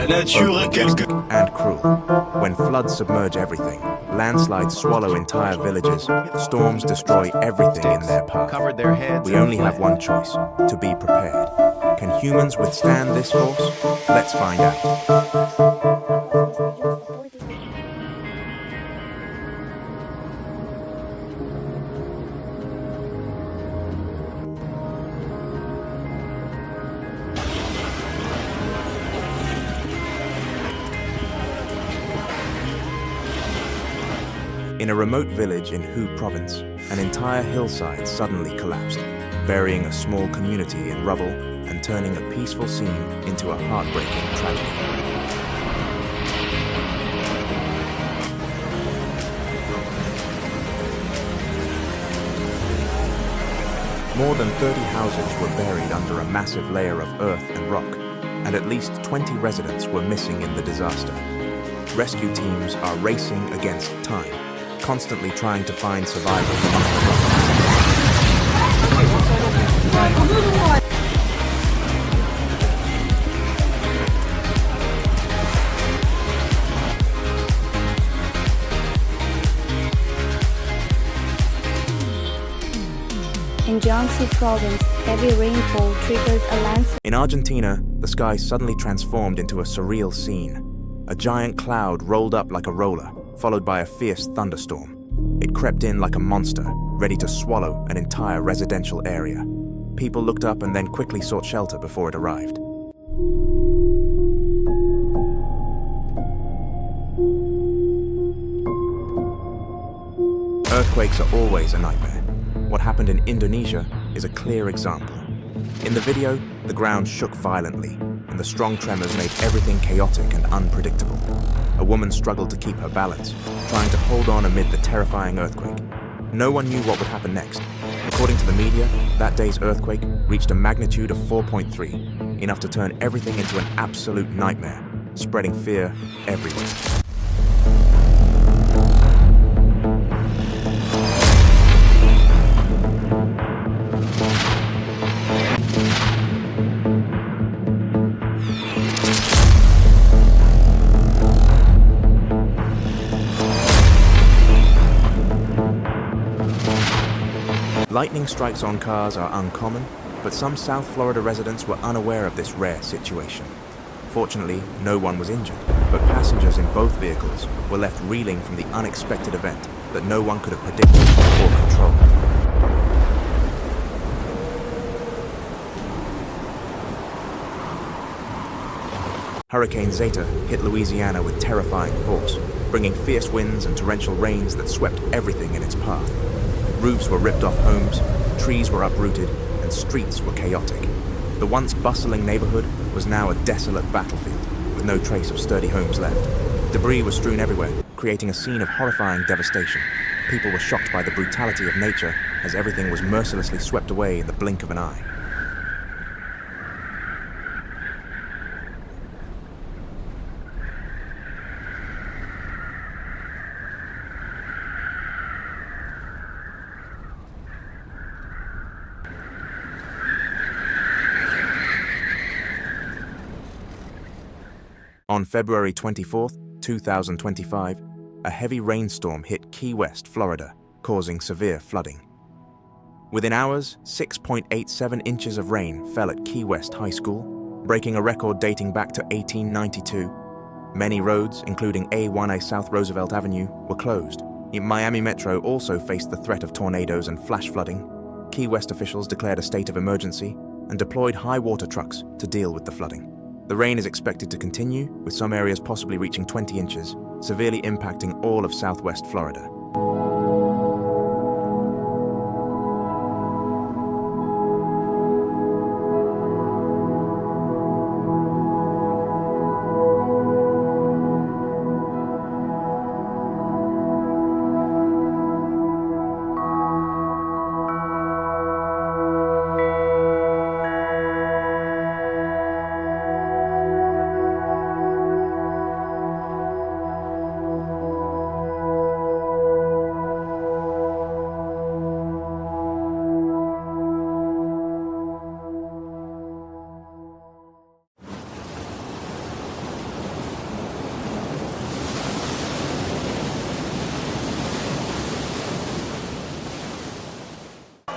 nature est quelque... And cruel. When floods submerge everything, landslides swallow entire villages, storms destroy everything in their path. We only have one choice: to be prepared. Can humans withstand this force? Let's find out. In a remote village in Hue province, an entire hillside suddenly collapsed, burying a small community in rubble and turning a peaceful scene into a heartbreaking tragedy. More than 30 houses were buried under a massive layer of earth and rock, and at least 20 residents were missing in the disaster. Rescue teams are racing against time, constantly trying to find survivors among the rocks. In Jiangxi province, heavy rainfall triggered a landslide. In Argentina, the sky suddenly transformed into a surreal scene. A giant cloud rolled up like a roller, followed by a fierce thunderstorm. It crept in like a monster, ready to swallow an entire residential area. People looked up and then quickly sought shelter before it arrived. Earthquakes are always a nightmare. What happened in Indonesia is a clear example. In the video, the ground shook violently, and the strong tremors made everything chaotic and unpredictable. A woman struggled to keep her balance, trying to hold on amid the terrifying earthquake. No one knew what would happen next. According to the media, that day's earthquake reached a magnitude of 4.3, enough to turn everything into an absolute nightmare, spreading fear everywhere. Lightning strikes on cars are uncommon, but some South Florida residents were unaware of this rare situation. Fortunately, no one was injured, but passengers in both vehicles were left reeling from the unexpected event that no one could have predicted or controlled. Hurricane Zeta hit Louisiana with terrifying force, bringing fierce winds and torrential rains that swept everything in its path. Roofs were ripped off homes, trees were uprooted, and streets were chaotic. The once bustling neighborhood was now a desolate battlefield, with no trace of sturdy homes left. Debris was strewn everywhere, creating a scene of horrifying devastation. People were shocked by the brutality of nature as everything was mercilessly swept away in the blink of an eye. On February 24, 2025, a heavy rainstorm hit Key West, Florida, causing severe flooding. Within hours, 6.87 inches of rain fell at Key West High School, breaking a record dating back to 1892. Many roads, including A1A South Roosevelt Avenue, were closed. Miami Metro also faced the threat of tornadoes and flash flooding. Key West officials declared a state of emergency and deployed high water trucks to deal with the flooding. The rain is expected to continue, with some areas possibly reaching 20 inches, severely impacting all of southwest Florida.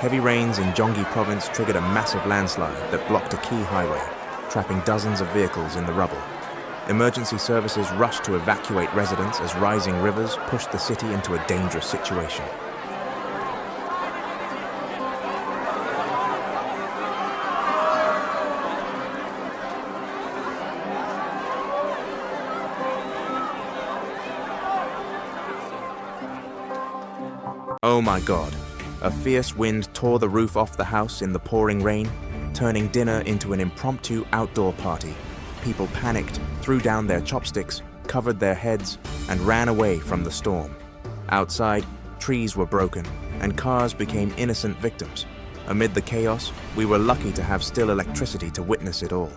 Heavy rains in Gyeonggi province triggered a massive landslide that blocked a key highway, trapping dozens of vehicles in the rubble. Emergency services rushed to evacuate residents as rising rivers pushed the city into a dangerous situation. Oh my God! A fierce wind tore the roof off the house in the pouring rain, turning dinner into an impromptu outdoor party. People panicked, threw down their chopsticks, covered their heads, and ran away from the storm. Outside, trees were broken, and cars became innocent victims. Amid the chaos, we were lucky to have still electricity to witness it all.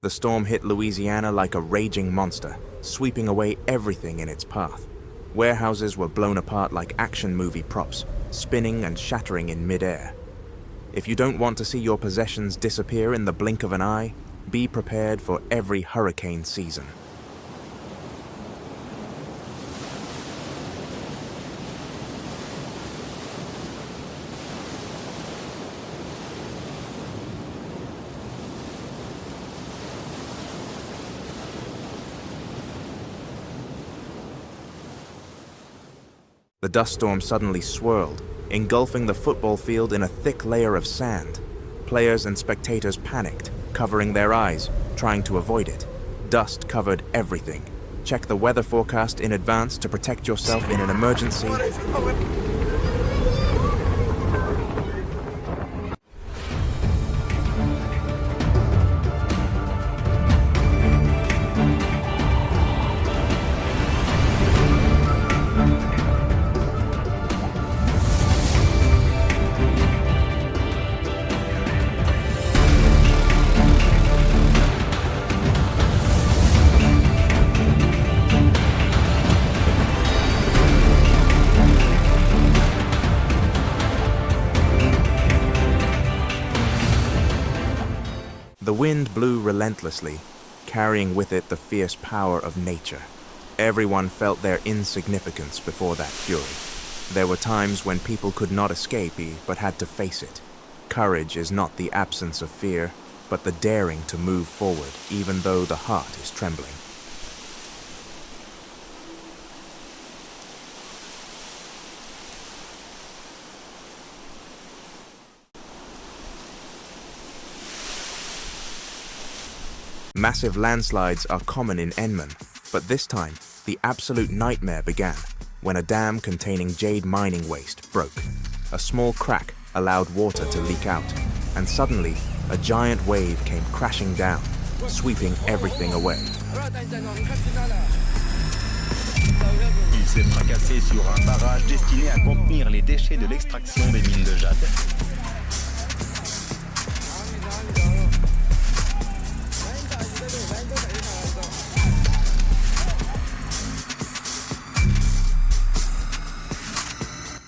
The storm hit Louisiana like a raging monster, sweeping away everything in its path. Warehouses were blown apart like action movie props, spinning and shattering in mid-air. If you don't want to see your possessions disappear in the blink of an eye, be prepared for every hurricane season. The dust storm suddenly swirled, engulfing the football field in a thick layer of sand. Players and spectators panicked, covering their eyes, trying to avoid it. Dust covered everything. Check the weather forecast in advance to protect yourself in an emergency. The wind blew relentlessly, carrying with it the fierce power of nature. Everyone felt their insignificance before that fury. There were times when people could not escape but had to face it. Courage is not the absence of fear, but the daring to move forward, even though the heart is trembling. Massive landslides are common in Enman, but this time, the absolute nightmare began when a dam containing jade mining waste broke. A small crack allowed water to leak out, and suddenly, a giant wave came crashing down, sweeping everything away. Il s'est fracassé sur un barrage destiné à contenir les déchets de l'extraction des mines de jade.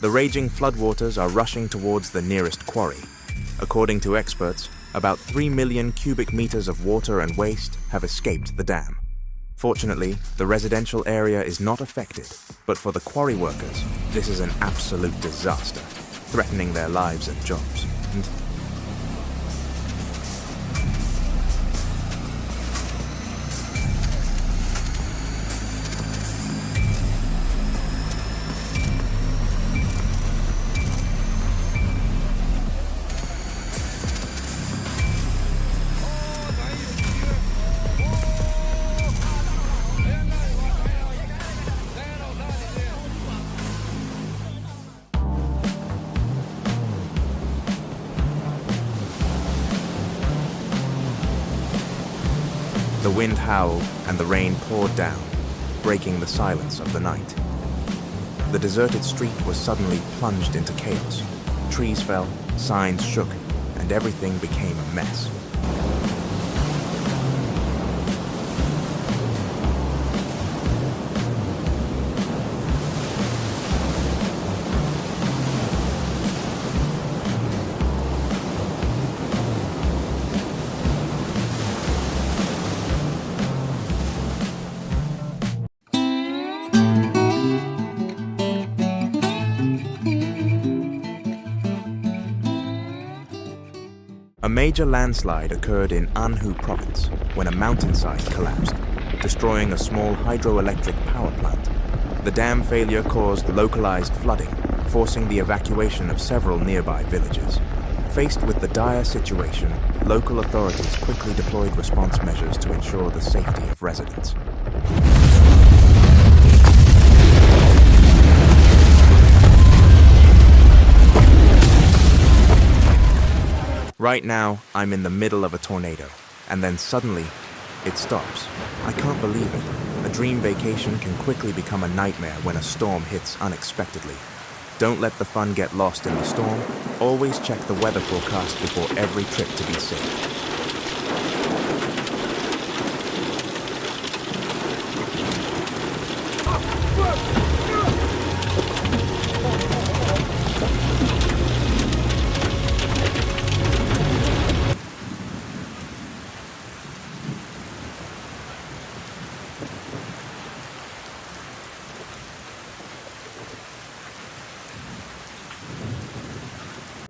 The raging floodwaters are rushing towards the nearest quarry. According to experts, about 3 million cubic meters of water and waste have escaped the dam. Fortunately, the residential area is not affected, but for the quarry workers, this is an absolute disaster, threatening their lives and jobs. The wind howled and the rain poured down, breaking the silence of the night. The deserted street was suddenly plunged into chaos. Trees fell, signs shook, and everything became a mess. A major landslide occurred in Anhui province when a mountainside collapsed, destroying a small hydroelectric power plant. The dam failure caused localized flooding, forcing the evacuation of several nearby villages. Faced with the dire situation, local authorities quickly deployed response measures to ensure the safety of residents. Right now, I'm in the middle of a tornado, and then suddenly, it stops. I can't believe it. A dream vacation can quickly become a nightmare when a storm hits unexpectedly. Don't let the fun get lost in the storm. Always check the weather forecast before every trip to be safe.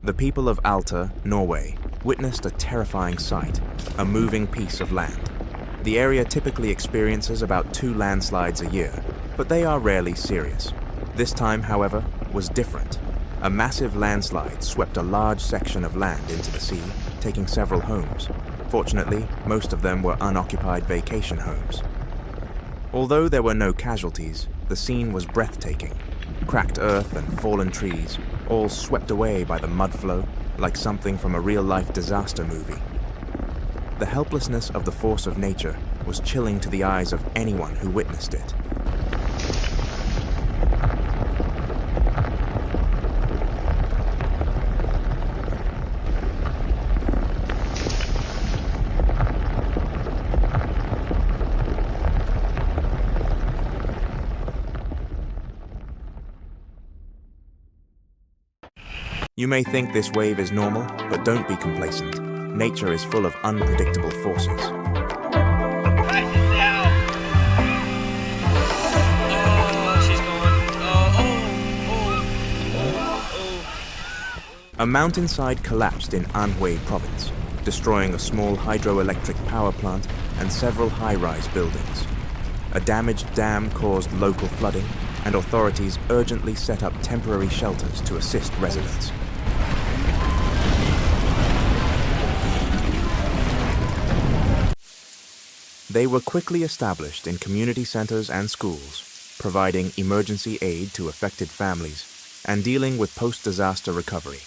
The people of Alta, Norway, witnessed a terrifying sight, a moving piece of land. The area typically experiences about 2 landslides a year, but they are rarely serious. This time, however, was different. A massive landslide swept a large section of land into the sea, taking several homes. Fortunately, most of them were unoccupied vacation homes. Although there were no casualties, the scene was breathtaking. Cracked earth and fallen trees, all swept away by the mud flow, like something from a real-life disaster movie. The helplessness of the force of nature was chilling to the eyes of anyone who witnessed it. You may think this wave is normal, but don't be complacent. Nature is full of unpredictable forces. A mountainside collapsed in Anhui province, destroying a small hydroelectric power plant and several high-rise buildings. A damaged dam caused local flooding, and authorities urgently set up temporary shelters to assist residents. They were quickly established in community centers and schools, providing emergency aid to affected families and dealing with post-disaster recovery.